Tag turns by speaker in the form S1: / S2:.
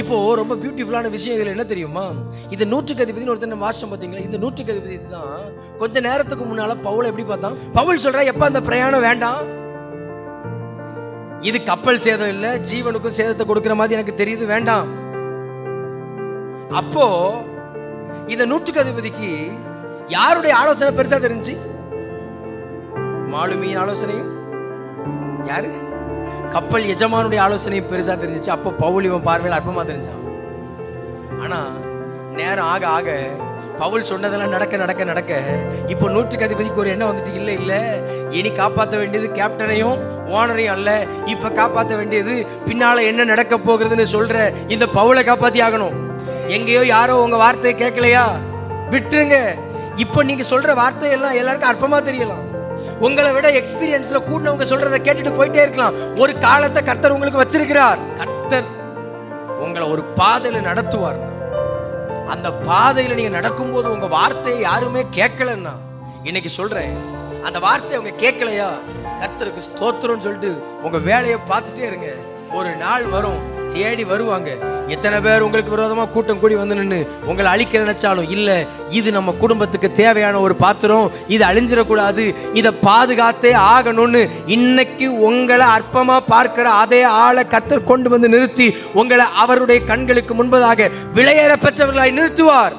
S1: இப்போ ரொம்ப பியூட்டிஃபுல்லான விஷயங்கள் என்ன தெரியுமா? இந்த நூற்றுக்கு அதிபதினு ஒருத்தர் வாசம் பார்த்தீங்களா? இந்த நூற்றுக்கு அதிபதி தான் கொஞ்ச நேரத்துக்கு முன்னால பவுல் எப்படி பார்த்தான்? பவுல் சொல்றா, எப்ப அந்த பிரயாணம் வேண்டாம், இது கப்பல் சேதம் இல்ல, ஜீவனுக்கும் சேதத்தை கொடுக்கிற மாதிரி எனக்கு தெரியுது, வேண்டாம். அப்போ இந்த நூற்றுக்கு அதிபதிக்கு யாருடைய ஆலோசனை பெருசா தெரிஞ்சு? மாலுமியின் ஆலோசனையும் யாரு? கப்பல் எஜமானுடைய ஆலோசனையும் பெருசா தெரிஞ்சிச்சு. அப்போ பவுல் இவன் பார்வையில் அற்பமா தெரிஞ்சான். ஆனா நேரம் ஆக ஆக பவுல் சொன்னதெல்லாம் நடக்க நடக்க நடக்க இப்போ நூற்றுக்கு அதிபதிக்கு ஒரு எண்ணம் வந்துட்டு, இல்ல இல்ல, இனி காப்பாற்ற வேண்டியது கேப்டனையும் ஓனரையும் அல்ல, இப்ப காப்பாற்ற வேண்டியது பின்னால என்ன நடக்க போகிறதுன்னு சொல்ற இந்த பவுலை காப்பாத்தி ஆகணும். எங்கேயோ யாரோ உங்க வார்த்தையை கேட்கலையா, விட்டுருங்க. இப்போ நீங்க சொல்ற வார்த்தை எல்லாம் எல்லாருக்கும் அற்பமா தெரியலாம். உங்களை விட எக்ஸ்பீரியன்ஸ்ல கூடவங்க சொல்றதை கேட்டுட்டு போயிட்டே இருக்கலாம். ஒரு காலத்தை கர்த்தர் உங்களுக்கு வச்சிருக்கிறார். கர்த்தர் உங்களை ஒரு பாதையில நடத்துவார். அந்த பாதையில நீங்க நடக்கும்போது உங்க வார்த்தையை யாருமே கேட்கலன்னா, இன்னைக்கு சொல்றேன், அந்த வார்த்தையை அவங்க கேட்கலையா, கர்த்தருக்கு ஸ்தோத்திரம்னு சொல்லிட்டு உங்க வேலையை பார்த்துட்டே இருங்க. ஒரு நாள் வரும், தேடி வருவாங்க. எத்தனை பேர் உங்களுக்கு விரோதமா கூட்டம் கூடி வந்து நின்று உங்களை அழிக்க நினைச்சாலும், இல்ல, இது நம்ம குடும்பத்துக்கு தேவையான ஒரு பாத்திரம், இது அழிஞ்சிடக்கூடாது, இதை பாதுகாத்தே ஆகணும்னு இன்னைக்கு உங்களை அற்பமா பார்க்கிற அதே ஆளை கர்த்தர் கொண்டு வந்து நிறுத்தி உங்களை அவருடைய கண்களுக்கு முன்பதாக விலையேற பெற்றவர்களாய் நிறுத்துவார்.